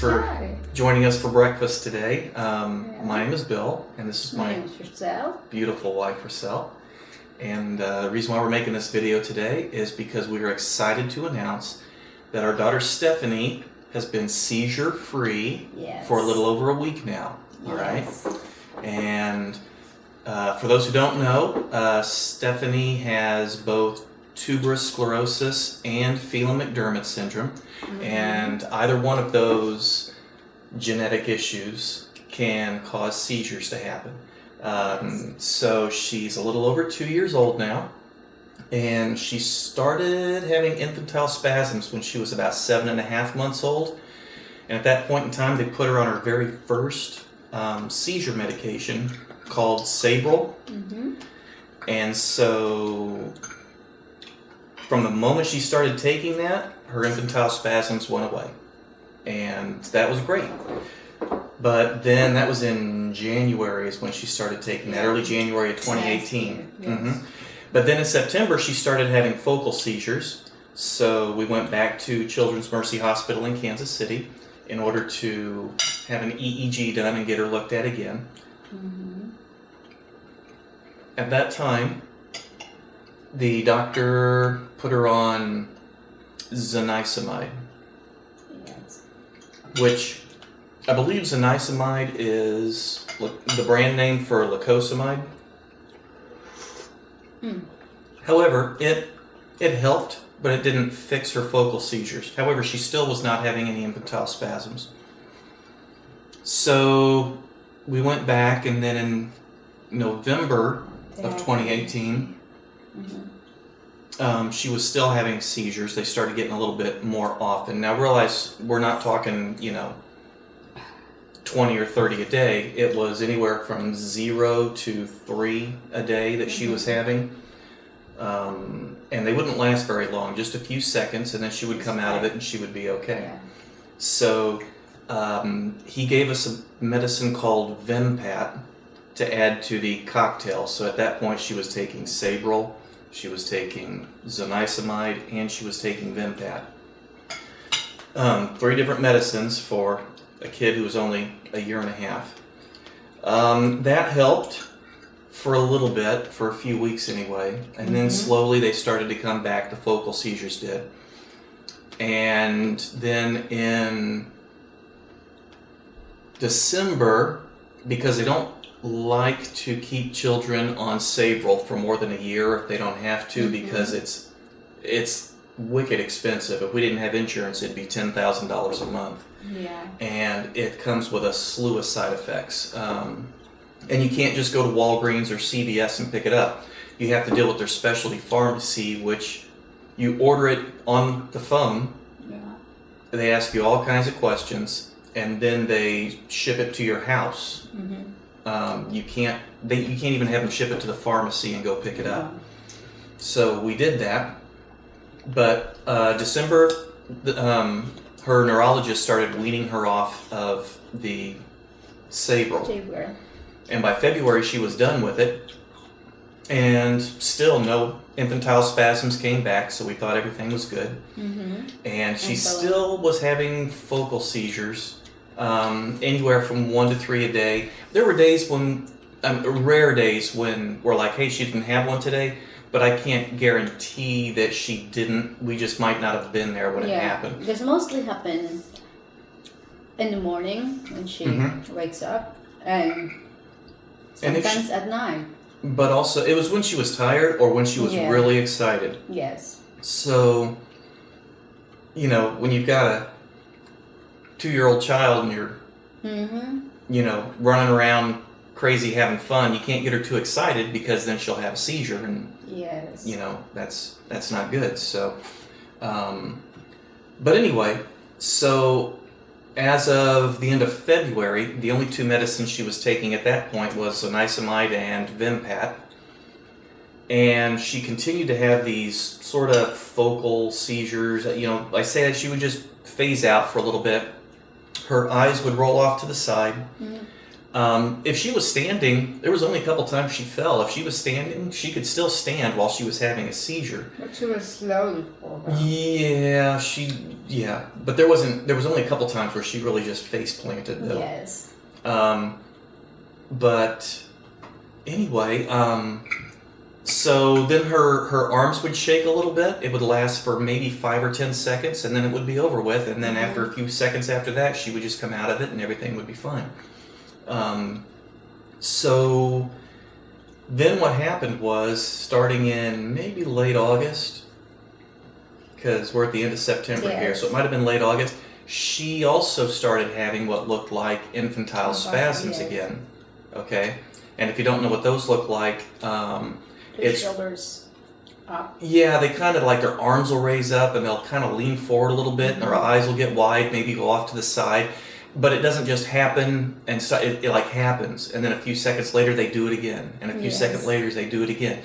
for Hi. joining us for breakfast today. My name is Bill, and this is my beautiful wife, Rochelle. And the reason why we're making this video today is because we are excited to announce that our daughter Stephanie has been seizure-free for a little over a week now. All right? And for those who don't know, Stephanie has both tuberous sclerosis and Fil-Am syndrome, and either one of those genetic issues can cause seizures to happen. So she's a little over 2 years old now, and she started having infantile spasms when she was about 7.5 months old, and at that point in time they put her on her very first seizure medication called Seizure. And so from the moment she started taking that, her infantile spasms went away. And that was great. But then that was in January is when she started taking that, early January of 2018. But then in September she started having focal seizures. So we went back to Children's Mercy Hospital in Kansas City in order to have an EEG done and get her looked at again. At that time, the doctor put her on zonisamide, which I believe zonisamide is the brand name for lacosamide. However, it helped, but it didn't fix her focal seizures. However, she still was not having any infantile spasms. So we went back, and then in November of 2018, she was still having seizures. They started getting a little bit more often. Now realize we're not talking, 20 or 30 a day. It was anywhere from 0 to 3 a day that she was having. And they wouldn't last very long, just a few seconds, and then she would come out of it and she would be okay. So he gave us a medicine called Vimpat to add to the cocktail. So at that point she was taking Seizure, she was taking zonisamide, and she was taking Vimpat. 3 different medicines for a kid who was only 1.5 years. That helped for a little bit, for a few weeks anyway, and then slowly they started to come back, the focal seizures did. And then in December, because they don't like to keep children on Seizure for more than a year if they don't have to, because it's wicked expensive. If we didn't have insurance, it'd be $10,000 a month. And it comes with a slew of side effects. And you can't just go to Walgreens or CVS and pick it up. You have to deal with their specialty pharmacy, which you order it on the phone. They ask you all kinds of questions, and then they ship it to your house. You can't even have them ship it to the pharmacy and go pick it up. So we did that. But December, her neurologist started weaning her off of the Seizure. And by February, she was done with it. And still no infantile spasms came back, so we thought everything was good. And she still was having focal seizures, anywhere from 1 to 3 a day. There were days when, rare days when we're like, hey, she didn't have one today, but I can't guarantee that she didn't. We just might not have been there when it happened. This mostly happens in the morning when she wakes up, and sometimes at night. But also, it was when she was tired or when she was really excited. So, when you've got a 2-year-old child and you're, running around crazy having fun, you can't get her too excited because then she'll have a seizure, and that's not good. So, but anyway, so as of the end of February, the only 2 medicines she was taking at that point was zonisamide and Vimpat. And she continued to have these sort of focal seizures. I say that she would just phase out for a little bit. Her eyes would roll off to the side. If she was standing, there was only a couple times she fell. If she was standing, she could still stand while she was having a seizure. But she was slowly falling. Yeah, but there was only a couple times where she really just face planted though. Yes. But anyway, so then her arms would shake a little bit. It would last for maybe 5 or 10 seconds, and then it would be over with. And then after a few seconds after that, she would just come out of it, and everything would be fine. So then what happened was, starting in maybe late August, because we're at the end of September here, so it might have been late August, she also started having what looked like infantile spasms again. Okay? And if you don't know what those look like, Their shoulders up. Yeah, they kind of like their arms will raise up and they'll kind of lean forward a little bit, and their eyes will get wide, maybe go off to the side. But it doesn't just happen, and so it like happens, and then a few seconds later they do it again, and a few seconds later they do it again.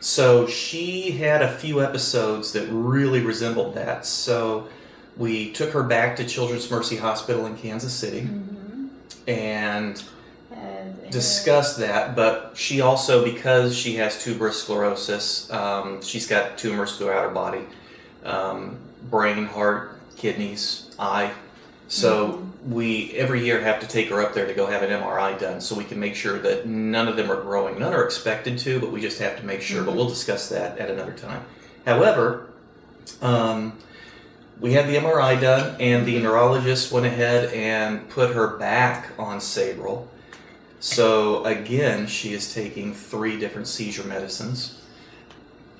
So she had a few episodes that really resembled that. So we took her back to Children's Mercy Hospital in Kansas City, and discussed that. But she also, because she has tuberous sclerosis, she's got tumors throughout her body, brain, heart, kidneys, eye. So we every year have to take her up there to go have an MRI done, so we can make sure that none of them are growing. None are expected to, but we just have to make sure. But we'll discuss that at another time. However, we had the MRI done, and the neurologist went ahead and put her back on Sabril. So again, she is taking 3 different seizure medicines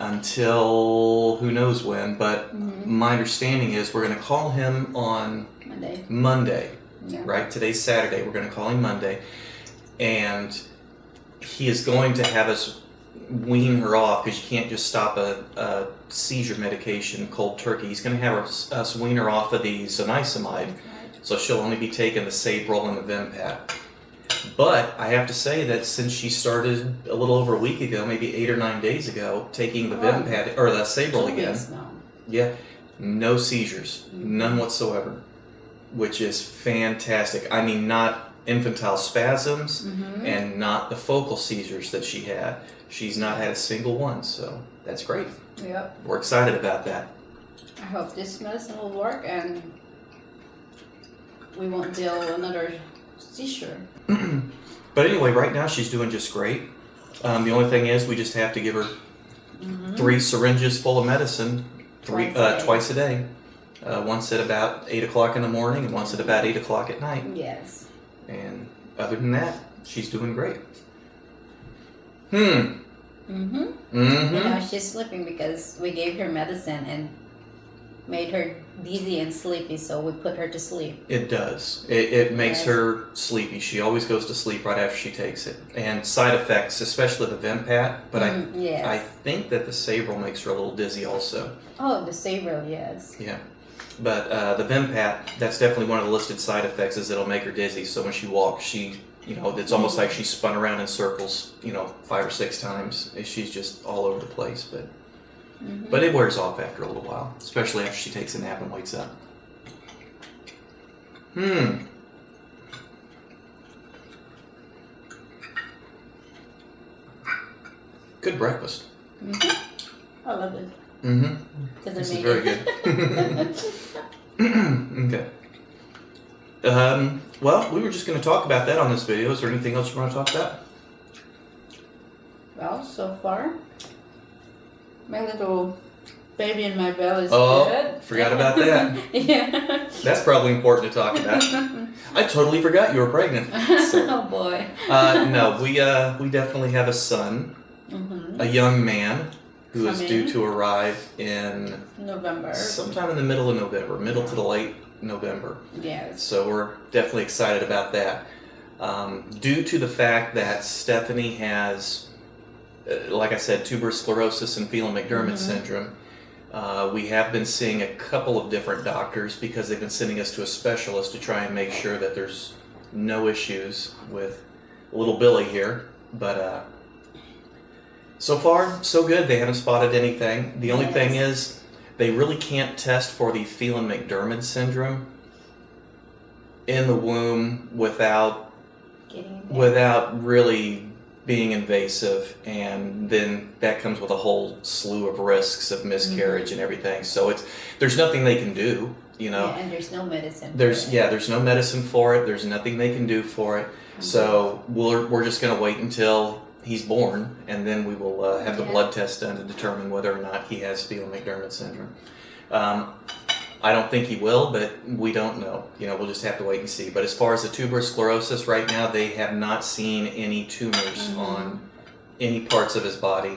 until who knows when. But my understanding is we're going to call him on Monday. Right? Today's Saturday. We're going to call him Monday, and he is going to have us wean her off, because you can't just stop a seizure medication cold turkey. He's going to have us wean her off of the zonisamide, so she'll only be taking the Sabril and the Vimpat. But I have to say that since she started a little over a week ago, maybe 8 or 9 days ago, taking the Vimpat or the Sabril again, no seizures, none whatsoever, which is fantastic. I mean, not infantile spasms and not the focal seizures that she had. She's not had a single one, so that's great. Yep. We're excited about that. I hope this medicine will work and we won't deal with another seizure. But anyway, right now she's doing just great. The only thing is we just have to give her 3 syringes full of medicine twice a day. Once at about 8 o'clock in the morning and once at about 8 o'clock at night. Yes. And other than that, she's doing great. And now she's sleeping because we gave her medicine and made her dizzy and sleepy, so we put her to sleep. It does. It makes her sleepy. She always goes to sleep right after she takes it. And side effects, especially the Vimpat, but I think that the Sabril makes her a little dizzy also. Oh, the Sabril, yes. Yeah. But the Vimpat, that's definitely one of the listed side effects, is it'll make her dizzy. So when she walks, it's almost like she's spun around in circles, 5 or 6 times. She's just all over the place. But it wears off after a little while, especially after she takes a nap and wakes up. Good breakfast. I love it. This is very good. Okay. Well, we were just going to talk about that on this video. Is there anything else you want to talk about? Well, so far, my little baby in my belly is good. Forgot about that. Yeah. That's probably important to talk about. I totally forgot you were pregnant. So. Oh boy. No, we definitely have a son, a young man who is due to arrive in November. Sometime in the middle of November, middle to the late November. Yes. So we're definitely excited about that. Due to the fact that Stephanie has, like I said, tuberous sclerosis and Fil-Am syndrome, we have been seeing a couple of different doctors because they've been sending us to a specialist to try and make sure that there's no issues with little Billy here. But so far, so good. They haven't spotted anything. The only thing is they really can't test for the Fil-Am syndrome in the womb without getting there. Without really being invasive, and then that comes with a whole slew of risks of miscarriage and everything. So there's nothing they can do, you know. Yeah, and there's no medicine. There's no medicine for it. There's nothing they can do for it. So we're just going to wait until he's born, and then we will have the blood test done to determine whether or not he has Fil-Am syndrome. I don't think he will, but we don't know. You know, we'll just have to wait and see. But as far as the tuberous sclerosis, right now they have not seen any tumors on any parts of his body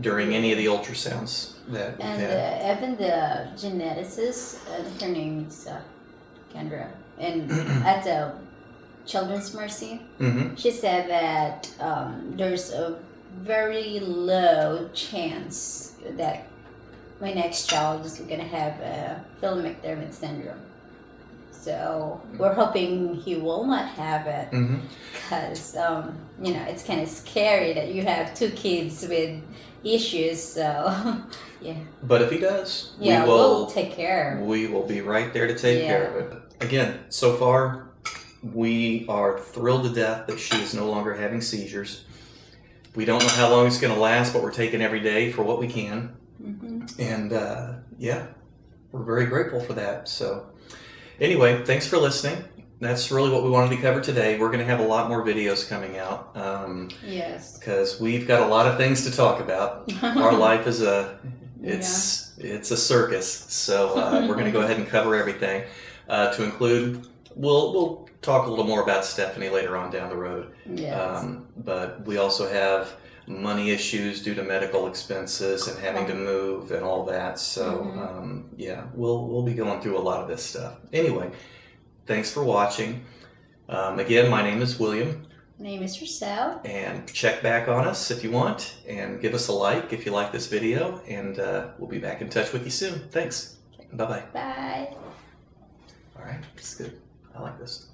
during any of the ultrasounds that we've had. Even the geneticist, her name is Kendra, and at the Children's Mercy, she said that there's a very low chance that my next child is going to have Fil-Am syndrome. So we're hoping he will not have it, because you know, it's kind of scary that you have 2 kids with issues. So yeah. But if he does, we'll take care. We will be right there to take care of it. Again, so far, we are thrilled to death that she is no longer having seizures. We don't know how long it's going to last, but we're taking every day for what we can. And yeah, we're very grateful for that. So anyway, thanks for listening. That's really what we wanted to cover today. We're going to have a lot more videos coming out. Yes. Because we've got a lot of things to talk about. Our life is it's a circus. So we're going to go ahead and cover everything. To include, we'll talk a little more about Stephanie later on down the road. Yes. But we also have money issues due to medical expenses and having to move and all that. So yeah, we'll be going through a lot of this stuff. Anyway, thanks for watching. Again, my name is William. My name is Rochelle. And check back on us if you want, and give us a like if you like this video, and we'll be back in touch with you soon. Thanks. Bye-bye. Bye. All right, this is good. I like this.